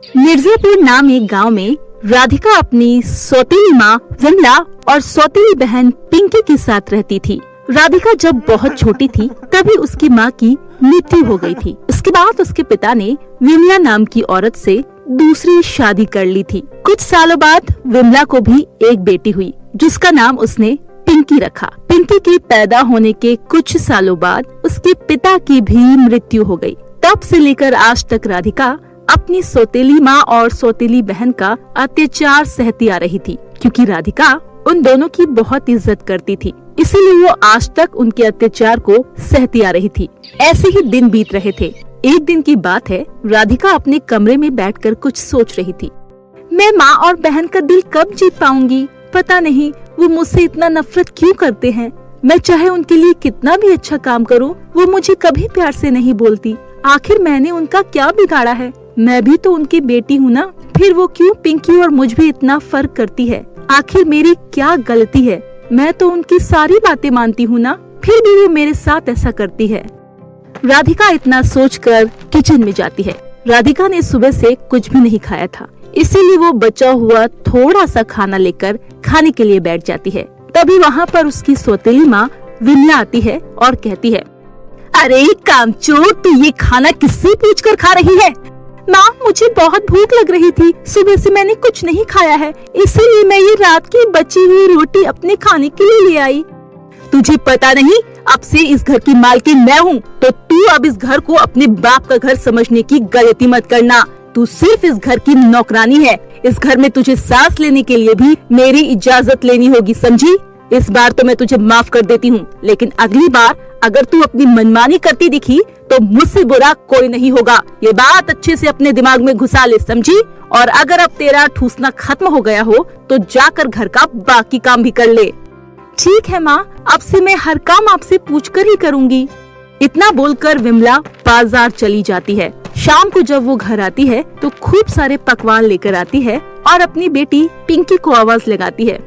मिर्जापुर नाम एक गांव में राधिका अपनी सौतेली माँ विमला और सौतेली बहन पिंकी के साथ रहती थी। राधिका जब बहुत छोटी थी तभी उसकी माँ की मृत्यु हो गई थी। उसके बाद उसके पिता ने विमला नाम की औरत से दूसरी शादी कर ली थी। कुछ सालों बाद विमला को भी एक बेटी हुई जिसका नाम उसने पिंकी रखा। पिंकी के पैदा होने के कुछ सालों बाद उसके पिता की भी मृत्यु हो गई। तब से लेकर आज तक राधिका अपनी सौतेली माँ और सौतेली बहन का अत्याचार सहती आ रही थी, क्योंकि राधिका उन दोनों की बहुत इज्जत करती थी, इसीलिए वो आज तक उनके अत्याचार को सहती आ रही थी। ऐसे ही दिन बीत रहे थे। एक दिन की बात है, राधिका अपने कमरे में बैठकर कुछ सोच रही थी। मैं माँ और बहन का दिल कब जीत पाऊंगी? पता नहीं वो मुझसे इतना नफरत क्यों करते हैं। मैं चाहे उनके लिए कितना भी अच्छा काम करूं, वो मुझे कभी प्यार से नहीं बोलती। आखिर मैंने उनका क्या बिगाड़ा है? मैं भी तो उनकी बेटी हूँ ना। फिर वो क्यों पिंकी और मुझ में इतना फर्क करती है? आखिर मेरी क्या गलती है? मैं तो उनकी सारी बातें मानती हूँ ना, फिर भी वो मेरे साथ ऐसा करती है। राधिका इतना सोचकर किचन में जाती है। राधिका ने सुबह से कुछ भी नहीं खाया था, इसीलिए वो बचा हुआ थोड़ा सा खाना लेकर खाने के लिए बैठ जाती है। तभी वहाँ पर उसकी सौतेली माँ विमला आती है और कहती है, अरे कामचोर, तू ये खाना किससे पूछ कर खा रही है? माँ, मुझे बहुत भूख लग रही थी, सुबह से मैंने कुछ नहीं खाया है, इसीलिए मैं ये रात की बची हुई रोटी अपने खाने के लिए ले आई। तुझे पता नहीं, अब से इस घर की मालकिन मैं हूँ, तो तू अब इस घर को अपने बाप का घर समझने की गलती मत करना। तू सिर्फ इस घर की नौकरानी है। इस घर में तुझे सांस लेने के लिए भी मेरी इजाजत लेनी होगी, समझी? इस बार तो मैं तुझे माफ कर देती हूँ, लेकिन अगली बार अगर तू अपनी मनमानी करती दिखी तो मुझसे बुरा कोई नहीं होगा। ये बात अच्छे से अपने दिमाग में घुसा ले, समझी? और अगर अब तेरा ठूसना खत्म हो गया हो तो जाकर घर का बाकी काम भी कर ले। ठीक है माँ, अब से मैं हर काम आपसे पूछकर ही करूँगी। इतना बोलकर विमला बाजार चली जाती है। शाम को जब वो घर आती है तो खूब सारे पकवान लेकर आती है और अपनी बेटी पिंकी को आवाज लगाती है,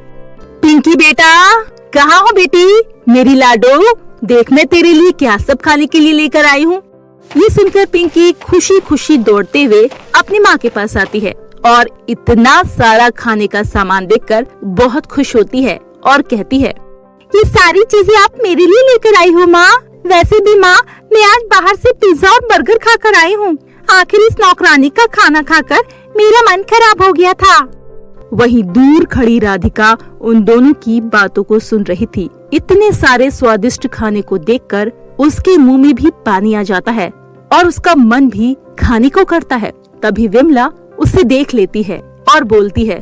पिंकी बेटा, कहाँ हो बेटी? मेरी लाडो, देख मैं तेरे लिए क्या सब खाने के लिए लेकर आई हूँ। ये सुनकर पिंकी खुशी खुशी दौड़ते हुए अपनी माँ के पास आती है और इतना सारा खाने का सामान देखकर बहुत खुश होती है और कहती है, ये सारी चीजें आप मेरे लिए लेकर आई हो माँ? वैसे भी माँ, मैं आज बाहर से पिज्जा और बर्गर खाकर आई हूँ। आखिर इस नौकरानी का खाना खाकर मेरा मन खराब हो गया था। वहीं दूर खड़ी राधिका उन दोनों की बातों को सुन रही थी। इतने सारे स्वादिष्ट खाने को देखकर उसके मुंह में भी पानी आ जाता है और उसका मन भी खाने को करता है। तभी विमला उसे देख लेती है और बोलती है,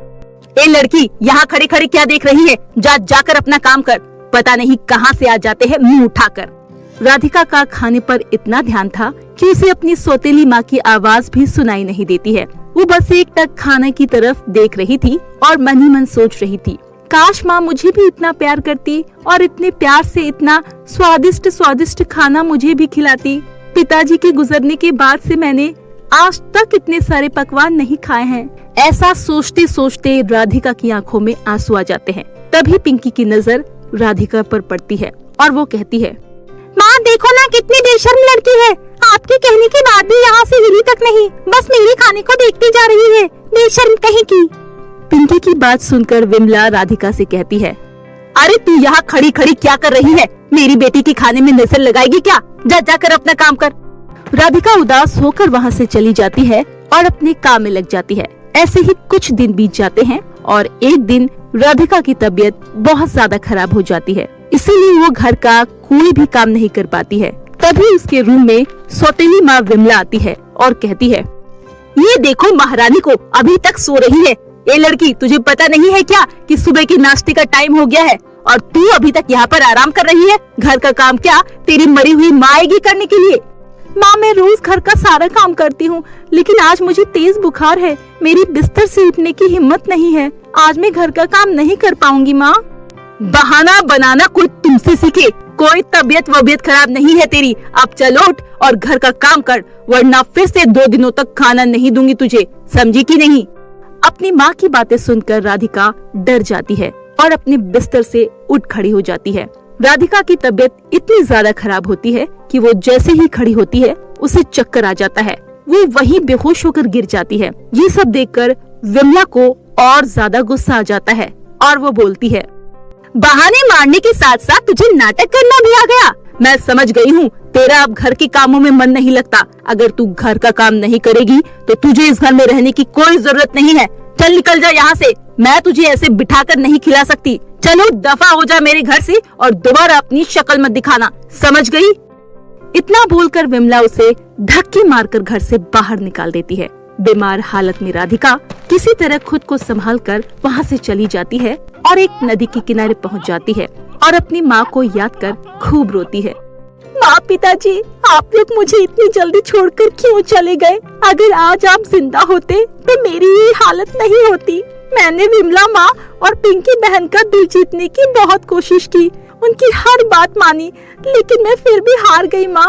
ए लड़की, यहाँ खड़ी खड़ी क्या देख रही है? जाकर अपना काम कर। पता नहीं कहाँ से आ जाते हैं मुंह उठाकर। राधिका का खाने पर इतना ध्यान था कि उसे अपनी सौतेली माँ की आवाज भी सुनाई नहीं देती है। वो बस एक टक खाने की तरफ देख रही थी और मन ही मन सोच रही थी, काश माँ मुझे भी इतना प्यार करती और इतने प्यार से इतना स्वादिष्ट स्वादिष्ट खाना मुझे भी खिलाती। पिताजी के गुजरने के बाद से मैंने आज तक इतने सारे पकवान नहीं खाए हैं। ऐसा सोचते सोचते राधिका की आंखों में आंसू आ जाते हैं। तभी पिंकी की नजर राधिका पर पड़ती है और वो कहती है, माँ देखो ना, कितनी बेशर्म लड़की है। आपके कहने के बाद भी यहाँ से हिली तक नहीं, बस मेरे खाने को देखती जा रही है, बेशर्म कहीं की। पिंकी की बात सुनकर विमला राधिका से कहती है, अरे तू यहाँ खड़ी खड़ी क्या कर रही है? मेरी बेटी के खाने में नजर लगाएगी क्या? जाकर अपना काम कर। राधिका उदास होकर वहाँ से चली जाती है और अपने काम में लग जाती है। ऐसे ही कुछ दिन बीत जाते हैं और एक दिन राधिका की तबीयत बहुत ज्यादा खराब हो जाती है, इसीलिए वो घर का कोई भी काम नहीं कर पाती है। तभी उसके रूम में सौतेली माँ विमला आती है और कहती है, ये देखो महारानी को अभी तक सो रही है। ए लड़की, तुझे पता नहीं है क्या कि सुबह के नाश्ते का टाइम हो गया है और तू अभी तक यहाँ पर आराम कर रही है? घर का काम क्या तेरी मरी हुई माँ आएगी करने के लिए? माँ, मैं रोज घर का सारा काम करती हूँ, लेकिन आज मुझे तेज बुखार है, मेरी बिस्तर से उठने की हिम्मत नहीं है। आज मैं घर का काम नहीं कर पाऊंगी माँ। बहाना बनाना कोई तुमसे सीखे। कोई तबीयत वबीयत खराब नहीं है तेरी। अब चल उठ और घर का काम कर, वरना फिर से 2 दिनों तक खाना नहीं दूंगी तुझे, समझी कि नहीं? अपनी माँ की बातें सुनकर राधिका डर जाती है और अपने बिस्तर से उठ खड़ी हो जाती है। राधिका की तबीयत इतनी ज्यादा खराब होती है कि वो जैसे ही खड़ी होती है उसे चक्कर आ जाता है वो वहीं बेहोश होकर गिर जाती है। ये सब देखकर विमला को और ज्यादा गुस्सा आ जाता है और वो बोलती है, बहाने मारने के साथ साथ तुझे नाटक करना भी आ गया। मैं समझ गई हूँ तेरा अब घर के कामों में मन नहीं लगता। अगर तू घर का काम नहीं करेगी तो तुझे इस घर में रहने की कोई जरूरत नहीं है। चल निकल जा यहाँ से, मैं तुझे ऐसे बिठाकर नहीं खिला सकती। चलो दफा हो जा मेरे घर से और दोबारा अपनी शक्ल मत दिखाना, समझ गई? इतना बोलकर विमला उसे धक्के मारकर घर से बाहर निकाल देती है। बीमार हालत में राधिका किसी तरह खुद को संभालकर वहाँ से चली जाती है और एक नदी के किनारे पहुँच जाती है और अपनी माँ को याद कर खूब रोती है। माँ, पिताजी, आप लोग मुझे इतनी जल्दी छोड़कर क्यों चले गए? अगर आज आप जिंदा होते तो मेरी ये हालत नहीं होती। मैंने विमला माँ और पिंकी बहन का दिल जीतने की बहुत कोशिश की, उनकी हर बात मानी, लेकिन मैं फिर भी हार गई। माँ,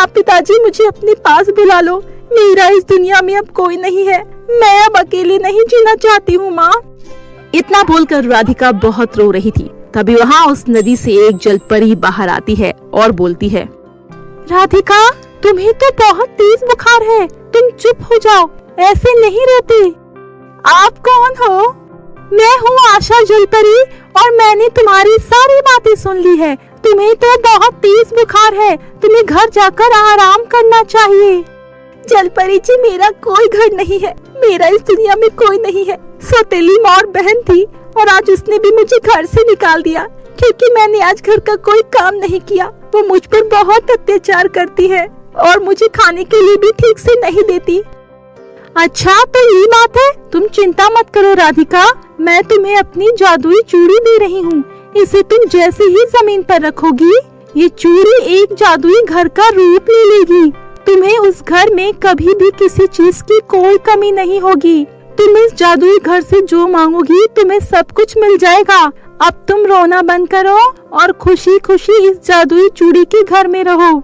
पिताजी, मुझे अपने पास बुला लो। मेरा इस दुनिया में अब कोई नहीं है, मैं अब अकेले नहीं जीना चाहती हूँ। माँ, इतना बोलकर राधिका बहुत रो रही थी। तभी वहाँ उस नदी से एक जलपरी बाहर आती है और बोलती है, राधिका, तुम्हें तो बहुत तेज बुखार है, तुम चुप हो जाओ, ऐसे नहीं रोते। आप कौन हो? मैं हूँ आशा जलपरी और मैंने तुम्हारी सारी बातें सुन ली है। तुम्हें तो बहुत तेज बुखार है, तुम्हें घर जाकर आराम करना चाहिए। जलपरी जी, मेरा कोई घर नहीं है, मेरा इस दुनिया में कोई नहीं है। सौतेली माँ और बहन थी और आज उसने भी मुझे घर से निकाल दिया क्योंकि मैंने आज घर का कोई काम नहीं किया। वो मुझ पर बहुत अत्याचार करती है और मुझे खाने के लिए भी ठीक से नहीं देती। अच्छा, तो ये बात है? तुम चिंता मत करो राधिका, मैं तुम्हें अपनी जादुई चूड़ी दे रही हूँ। इसे तुम जैसे ही जमीन पर रखोगी, ये चूड़ी एक जादुई घर का रूप ले लेगी। तुम्हें उस घर में कभी भी किसी चीज की कोई कमी नहीं होगी। तुम इस जादुई घर से जो मांगोगी तुम्हें सब कुछ मिल जाएगा। अब तुम रोना बंद करो और खुशी खुशी इस जादुई चूड़ी के घर में रहो।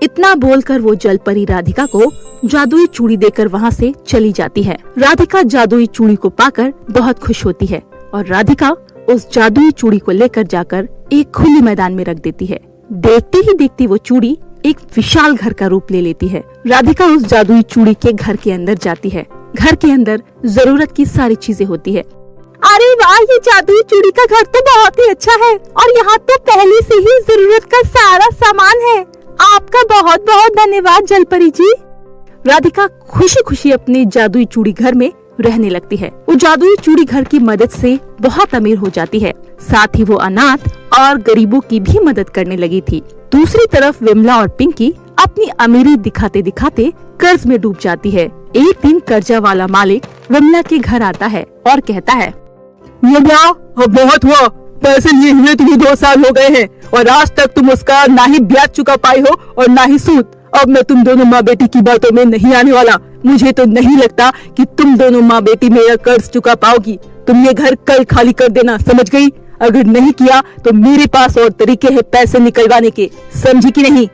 इतना बोलकर वो जलपरी राधिका को जादुई चूड़ी देकर वहाँ से चली जाती है। राधिका जादुई चूड़ी को पाकर बहुत खुश होती है और राधिका उस जादुई चूड़ी को लेकर जाकर एक खुले मैदान में रख देती है। देखते ही देखते वो चूड़ी एक विशाल घर का रूप ले लेती है। राधिका उस जादुई चूड़ी के घर के अंदर जाती है। घर के अंदर जरूरत की सारी चीजें होती है। अरे वाह, ये जादुई चूड़ी का घर तो बहुत ही अच्छा है और यहाँ तो पहले से ही जरूरत का सारा सामान है। आपका बहुत बहुत धन्यवाद जलपरी जी। राधिका खुशी खुशी अपने जादुई चूड़ी घर में रहने लगती है। वो जादुई चूड़ी घर की मदद से बहुत अमीर हो जाती है। साथ ही वो अनाथ और गरीबों की भी मदद करने लगी थी। दूसरी तरफ विमला और पिंकी अपनी अमीरी दिखाते दिखाते कर्ज में डूब जाती है। एक दिन कर्जा वाला मालिक विमला के घर आता है और कहता है, विमला, अब बहुत हुआ, पैसे लिए हुए तुम्हें 2 साल हो गए हैं और आज तक तुम उसका ना ही ब्याज चुका पाई हो और ना ही सूद। अब मैं तुम दोनों माँ बेटी की बातों में नहीं आने वाला। मुझे तो नहीं लगता कि तुम दोनों माँ बेटी मेरा कर्ज चुका पाओगी। तुम ये घर कल खाली कर देना, समझ गई? अगर नहीं किया तो मेरे पास और तरीके हैं पैसे निकलवाने के, समझी कि नहीं?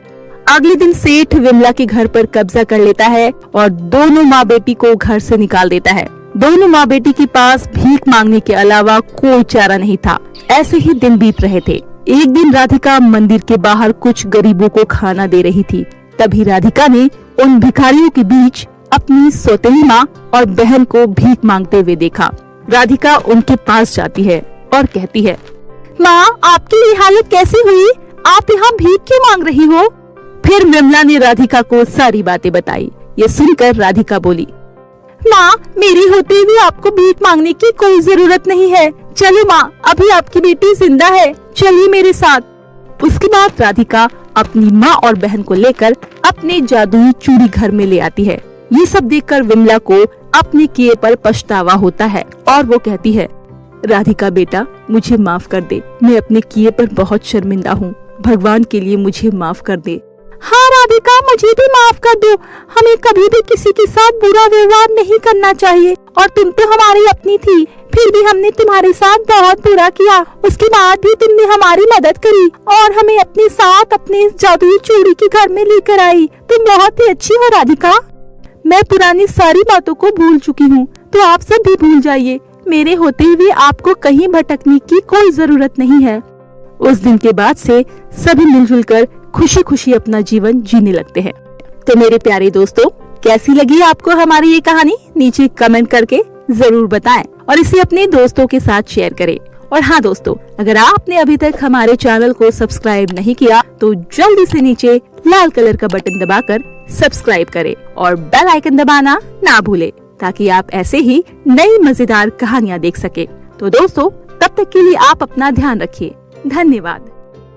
अगले दिन सेठ विमला के घर पर कब्जा कर लेता है और दोनों माँ बेटी को घर से निकाल देता है। दोनों माँ बेटी के पास भीख मांगने के अलावा कोई चारा नहीं था। ऐसे ही दिन बीत रहे थे। एक दिन राधिका मंदिर के बाहर कुछ गरीबों को खाना दे रही थी। तभी राधिका ने उन भिखारियों के बीच अपनी सौतेली माँ और बहन को भीख मांगते हुए देखा। राधिका उनके पास जाती है और कहती है, माँ, आपकी ये हालत कैसी हुई? आप यहाँ भीख क्यों मांग रही हो? फिर विमला ने राधिका को सारी बातें बताई। ये सुनकर राधिका बोली, माँ, मेरी होते हुए आपको भीख मांगने की कोई जरूरत नहीं है। चलो माँ, अभी आपकी बेटी जिंदा है, चलिए मेरे साथ। उसके बाद राधिका अपनी माँ और बहन को लेकर अपने जादुई चूड़ी घर में ले आती है। ये सब देखकर विमला को अपने किए पर पछतावा होता है और वो कहती है, राधिका बेटा, मुझे माफ कर दे, मैं अपने किए पर बहुत शर्मिंदा हूँ। भगवान के लिए मुझे माफ कर दे। हाँ राधिका, मुझे भी माफ कर दो। हमें कभी भी किसी के साथ बुरा व्यवहार नहीं करना चाहिए और तुम तो हमारी अपनी थी, फिर भी हमने तुम्हारे साथ बहुत बुरा किया। उसके बाद भी तुमने हमारी मदद करी और हमें अपने साथ अपने जादुई चूड़ी के घर में लेकर आई। तुम बहुत ही अच्छी हो राधिका। मैं पुरानी सारी बातों को भूल चुकी हूँ, तो आप सब भी भूल जाइए। मेरे होते हुए आपको कहीं भटकने की कोई जरूरत नहीं है। उस दिन के बाद से सभी मिलजुल कर खुशी खुशी अपना जीवन जीने लगते हैं। तो मेरे प्यारे दोस्तों, कैसी लगी आपको हमारी ये कहानी नीचे कमेंट करके जरूर बताएं और इसे अपने दोस्तों के साथ शेयर करें। और हाँ दोस्तों, अगर आपने अभी तक हमारे चैनल को सब्सक्राइब नहीं किया तो जल्दी से नीचे लाल कलर का बटन दबाकर सब्सक्राइब करें और बेल आइकन दबाना ना भूलें ताकि आप ऐसे ही नई मजेदार कहानियाँ देख सके। तो दोस्तों, तब तक के लिए आप अपना ध्यान रखिए। धन्यवाद।